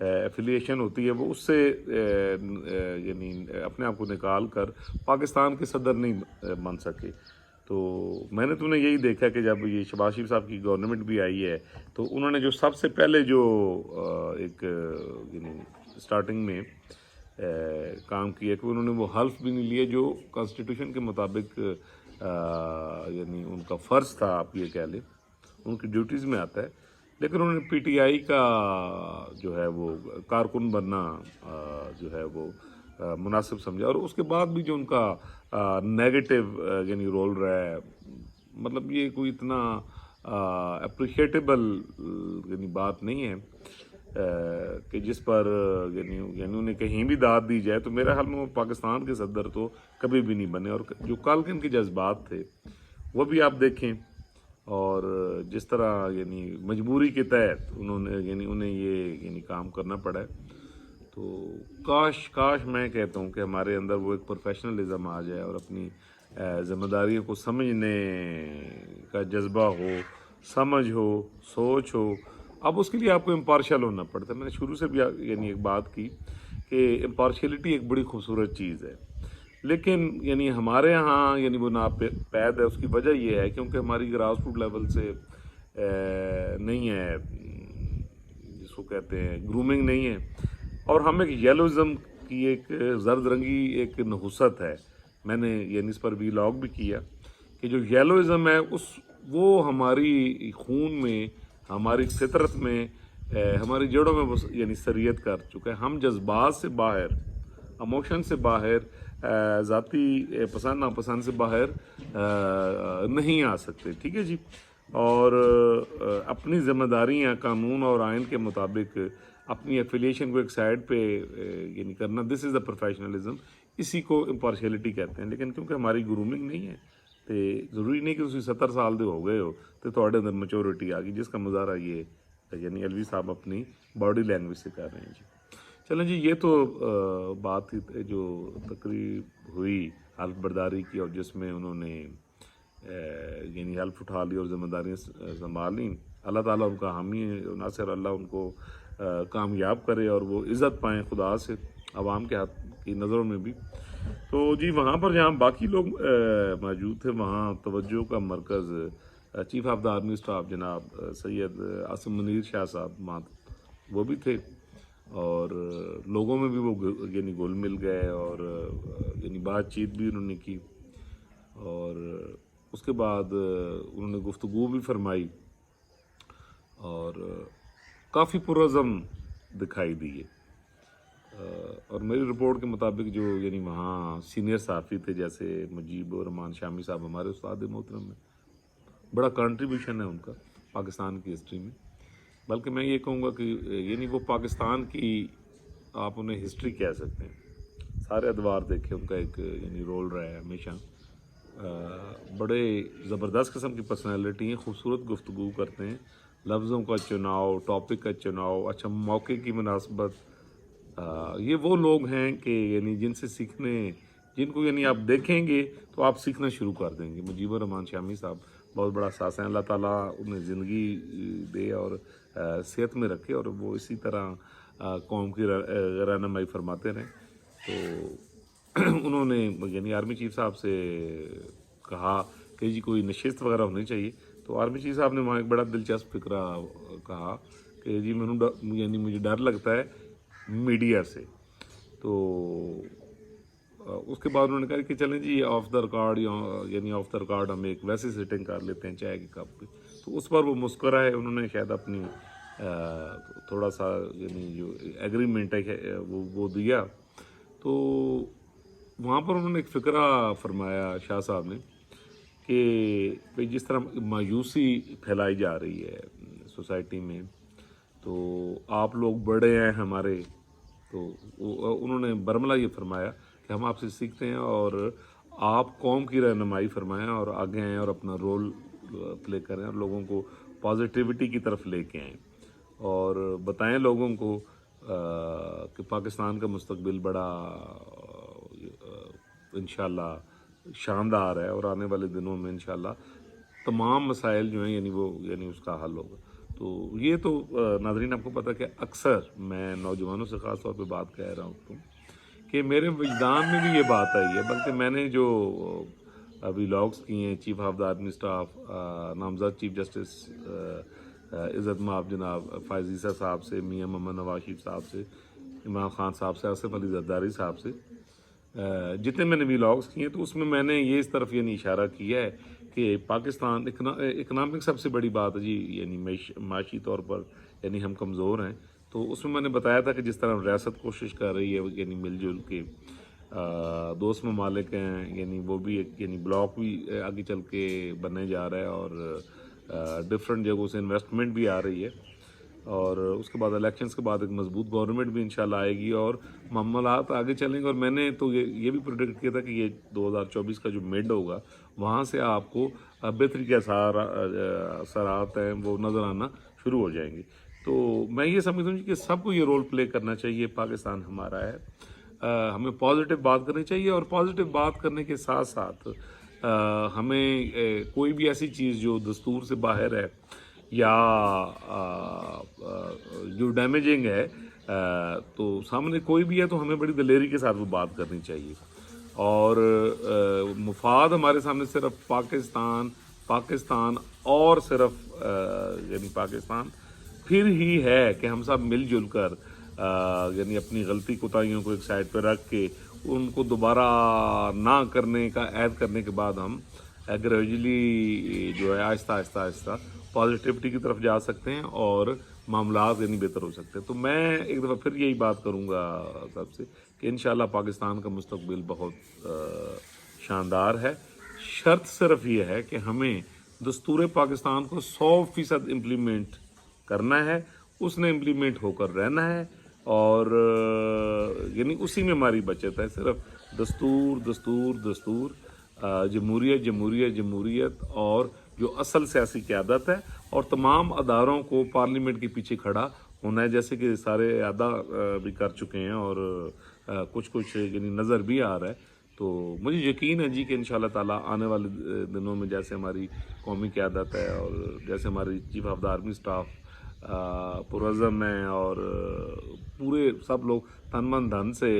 Affiliation ہوتی ہے وہ اس سے یعنی اپنے آپ کو نکال کر پاکستان کے صدر نہیں بن سکے. تو میں نے تو نے یہی دیکھا کہ جب یہ شہباز شریف صاحب کی گورنمنٹ بھی آئی ہے تو انہوں نے جو سب سے پہلے جو ایک یعنی اسٹارٹنگ میں کام کیا کہ انہوں نے وہ حلف بھی نہیں لیے جو کانسٹیٹیوشن کے مطابق یعنی ان کا فرض تھا, آپ یہ کہہ لیں ان کی ڈیوٹیز میں آتا ہے, لیکن انہوں نے پی ٹی آئی کا جو ہے وہ کارکن بننا جو ہے وہ مناسب سمجھا, اور اس کے بعد بھی جو ان کا نیگیٹو یعنی رول رہا ہے, مطلب یہ کوئی اتنا اپریشیٹیبل یعنی بات نہیں ہے کہ جس پر یعنی انہیں کہیں بھی داد دی جائے. تو میرا خیال میں وہ پاکستان کے صدر تو کبھی بھی نہیں بنے, اور جو کل کے ان کے جذبات تھے وہ بھی آپ دیکھیں, اور جس طرح یعنی مجبوری کے تحت انہیں یہ یعنی کام کرنا پڑا ہے. تو کاش میں کہتا ہوں کہ ہمارے اندر وہ ایک پروفیشنلزم آ جائے اور اپنی ذمہ داریوں کو سمجھنے کا جذبہ ہو, سمجھ ہو, سوچ ہو. اب اس کے لیے آپ کو امپارشل ہونا پڑتا ہے. میں نے شروع سے بھی یعنی ایک بات کی کہ امپارشلٹی ایک بڑی خوبصورت چیز ہے, لیکن یعنی ہمارے ہاں یعنی وہ ناپید ہے. اس کی وجہ یہ ہے کیونکہ ہماری گراس روٹ لیول سے نہیں ہے, جس کو کہتے ہیں گرومنگ نہیں ہے, اور ہم ایک یلوزم کی ایک زرد رنگی ایک نحوست ہے. میں نے یعنی اس پر ویلاگ بھی کیا کہ جو یلوزم ہے وہ ہماری خون میں, ہماری فطرت میں, ہماری جڑوں میں یعنی سریت کر چکا ہے. ہم جذبات سے باہر, اموشن سے باہر, ذاتی پسند ناپسند سے باہر نہیں آ سکتے. ٹھیک ہے جی, اور اپنی ذمہ داریاں قانون اور آئین کے مطابق اپنی ایفیلیشن کو ایک سائڈ پہ یعنی کرنا, دس از دا پروفیشنلزم. اسی کو امپارشیلٹی کہتے ہیں. لیکن کیونکہ ہماری گرومنگ نہیں ہے تو ضروری نہیں کہ تسی 70 سال دے ہو گئے ہو تو تھوڑے اندر میچورٹی آ گئی, جس کا مظاہرہ یہ یعنی الوی صاحب اپنی باڈی لینگویج سے کر رہے ہیں. جی چلیں جی, یہ تو بات ہی جو تقریب ہوئی حلف برداری کی, اور جس میں انہوں نے یعنی حلف اٹھا لی اور ذمہ داریاں سنبھال لیں. اللہ تعالیٰ ان کا حامی ہے, ناصر اللہ ان کو کامیاب کرے اور وہ عزت پائیں خدا سے, عوام کے ہاتھ کی نظروں میں بھی. تو جی وہاں پر جہاں باقی لوگ موجود تھے وہاں توجہ کا مرکز chief of the army staff جناب سید عاصم منیر شاہ صاحب وہ بھی تھے, اور لوگوں میں بھی وہ یعنی گھل مل گئے, اور یعنی بات چیت بھی انہوں نے کی, اور اس کے بعد انہوں نے گفتگو بھی فرمائی, اور کافی پرعزم دکھائی دیے. اور میری رپورٹ کے مطابق جو یعنی وہاں سینئر صحافی تھے جیسے مجیب الرحمان شامی صاحب, ہمارے استاد محترم میں بڑا کنٹریبیوشن ہے ان کا پاکستان کی ہسٹری میں. بلکہ میں یہ کہوں گا کہ یعنی وہ پاکستان کی آپ انہیں ہسٹری کہہ سکتے ہیں. سارے ادوار دیکھے ان کا ایک یعنی رول رہا ہے ہمیشہ. بڑے زبردست قسم کی پرسنالٹی ہیں, خوبصورت گفتگو کرتے ہیں, لفظوں کا چناؤ, ٹاپک کا چناؤ, اچھا موقع کی مناسبت. یہ وہ لوگ ہیں کہ یعنی جن سے سیکھنے, جن کو یعنی آپ دیکھیں گے تو آپ سیکھنا شروع کر دیں گے. مجیب الرحمان شامی صاحب بہت بڑا ساس ہیں, اللہ تعالیٰ انہیں زندگی دے اور صحت میں رکھے, اور وہ اسی طرح قوم کی رہنمائی فرماتے رہیں. تو انہوں نے یعنی آرمی چیف صاحب سے کہا کہ جی کوئی نشست وغیرہ ہونی چاہیے. تو آرمی چیف صاحب نے وہاں ایک بڑا دلچسپ فکرہ کہا کہ جی یعنی مجھے ڈر لگتا ہے میڈیا سے. تو اس کے بعد انہوں نے کہا کہ چلیں جی آف دا ریکارڈ یعنی آف دا ریکارڈ ہم ایک ویسی سیٹنگ کر لیتے ہیں چائے کے کپ پہ. تو اس پر وہ مسکرائے, انہوں نے شاید اپنی تھوڑا سا یعنی جو ایگریمنٹ ہے وہ دیا. تو وہاں پر انہوں نے ایک فکرہ فرمایا شاہ صاحب نے کہ بھئی جس طرح مایوسی پھیلائی جا رہی ہے سوسائٹی میں, تو آپ لوگ بڑے ہیں ہمارے, تو انہوں نے برملا یہ فرمایا کہ ہم آپ سے سیکھتے ہیں اور آپ قوم کی رہنمائی فرمائیں اور آگے آئیں اور اپنا رول پلے کریں اور لوگوں کو پازیٹیوٹی کی طرف لے کے آئیں, اور بتائیں لوگوں کو کہ پاکستان کا مستقبل بڑا انشاءاللہ شاندار ہے, اور آنے والے دنوں میں انشاءاللہ تمام مسائل جو ہیں یعنی وہ یعنی اس کا حل ہوگا. تو یہ تو ناظرین آپ کو پتہ کہ اکثر میں نوجوانوں سے خاص طور پہ بات کہہ رہا ہوں کہ میرے وجدان میں بھی یہ بات آئی ہے، بلکہ میں نے جو ولاگس کیے ہیں chief of the army staff نامزد چیف جسٹس عزت مآب جناب فائز عیسیٰ صاحب سے، میاں محمد نواز شریف صاحب سے، عمران خان صاحب سے، آصف علی زرداری صاحب سے، جتنے میں نے ولاگس کیے تو اس میں نے یہ اس طرف یعنی اشارہ کیا ہے کہ پاکستان اکنامک سب سے بڑی بات ہے جی، یعنی معاشی طور پر یعنی ہم کمزور ہیں، تو اس میں نے بتایا تھا کہ جس طرح ریاست کوشش کر رہی ہے یعنی مل جل کے، دوست ممالک ہیں یعنی وہ بھی ایک یعنی بلاک بھی آگے چل کے بننے جا رہا ہے، اور ڈفرینٹ جگہوں سے انویسٹمنٹ بھی آ رہی ہے، اور اس کے بعد الیکشنز کے بعد ایک مضبوط گورنمنٹ بھی انشاءاللہ آئے گی اور معاملات آگے چلیں گے۔ اور میں نے تو یہ بھی پریڈکٹ کیا تھا کہ یہ 2024 کا جو مڈ ہوگا وہاں سے آپ کو بہتری کے اثرات ہیں وہ نظر آنا شروع ہو جائیں گے۔ تو میں یہ سمجھتا ہوں کہ سب کو یہ رول پلے کرنا چاہیے، پاکستان ہمارا ہے، ہمیں پازیٹیو بات کرنی چاہیے، اور پازیٹیو بات کرنے کے ساتھ ساتھ ہمیں کوئی بھی ایسی چیز جو دستور سے باہر ہے یا جو ڈیمیجنگ ہے تو سامنے کوئی بھی ہے تو ہمیں بڑی دلیری کے ساتھ وہ بات کرنی چاہیے، اور مفاد ہمارے سامنے صرف پاکستان اور صرف یعنی پاکستان پھر ہی ہے کہ ہم سب مل جل کر یعنی اپنی غلطی کوتاہیوں کو ایک سائڈ پہ رکھ کے ان کو دوبارہ نہ کرنے کا عہد کرنے کے بعد ہم گریجولی جو ہے آہستہ آہستہ پازیٹیوٹی کی طرف جا سکتے ہیں اور معاملات یعنی بہتر ہو سکتے ہیں۔ تو میں ایک دفعہ پھر یہی بات کروں گا سب سے کہ انشاءاللہ پاکستان کا مستقبل بہت شاندار ہے، شرط صرف یہ ہے کہ ہمیں دستور پاکستان کو 100% امپلیمنٹ کرنا ہے، اس نے امپلیمنٹ ہو کر رہنا ہے، اور یعنی اسی میں ہماری بچت ہے، صرف دستور، جمہوریت اور جو اصل سیاسی قیادت ہے، اور تمام اداروں کو پارلیمنٹ کے پیچھے کھڑا ہونا ہے، جیسے کہ سارے اعضاء بھی کر چکے ہیں، اور کچھ یعنی نظر بھی آ رہا ہے۔ تو مجھے یقین ہے جی کہ انشاءاللہ تعالیٰ آنے والے دنوں میں جیسے ہماری قومی قیادت ہے اور جیسے ہماری chief of the army staff پرعزم ہیں، اور پورے سب لوگ تن من دھن سے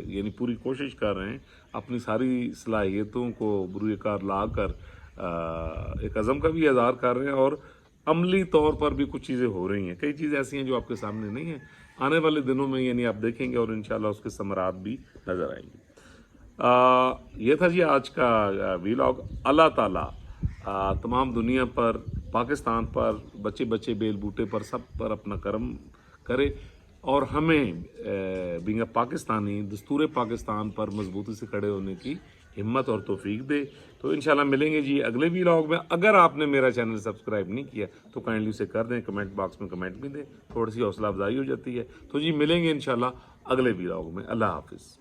یعنی پوری کوشش کر رہے ہیں، اپنی ساری صلاحیتوں کو بروئے کار لا کر ایک عزم کا بھی اظہار کر رہے ہیں، اور عملی طور پر بھی کچھ چیزیں ہو رہی ہیں، کئی چیزیں ایسی ہیں جو آپ کے سامنے نہیں ہیں، آنے والے دنوں میں یعنی آپ دیکھیں گے اور انشاءاللہ اس کے ثمرات بھی نظر آئیں گے۔ یہ تھا جی آج کا ویلاگ۔ اللہ تعالیٰ تمام دنیا پر، پاکستان پر، بچے بیل بوٹے پر، سب پر اپنا کرم کرے، اور ہمیں بینگ پاکستانی دستور پاکستان پر مضبوطی سے کھڑے ہونے کی ہمت اور توفیق دے۔ تو انشاءاللہ ملیں گے جی اگلے ویلاگ میں۔ اگر آپ نے میرا چینل سبسکرائب نہیں کیا تو کائنڈلی اسے کر دیں، کمنٹ باکس میں کمنٹ بھی دیں، تھوڑی سی حوصلہ افزائی ہو جاتی ہے۔ تو جی ملیں گے انشاءاللہ اگلے ویلاگ میں۔ اللہ حافظ۔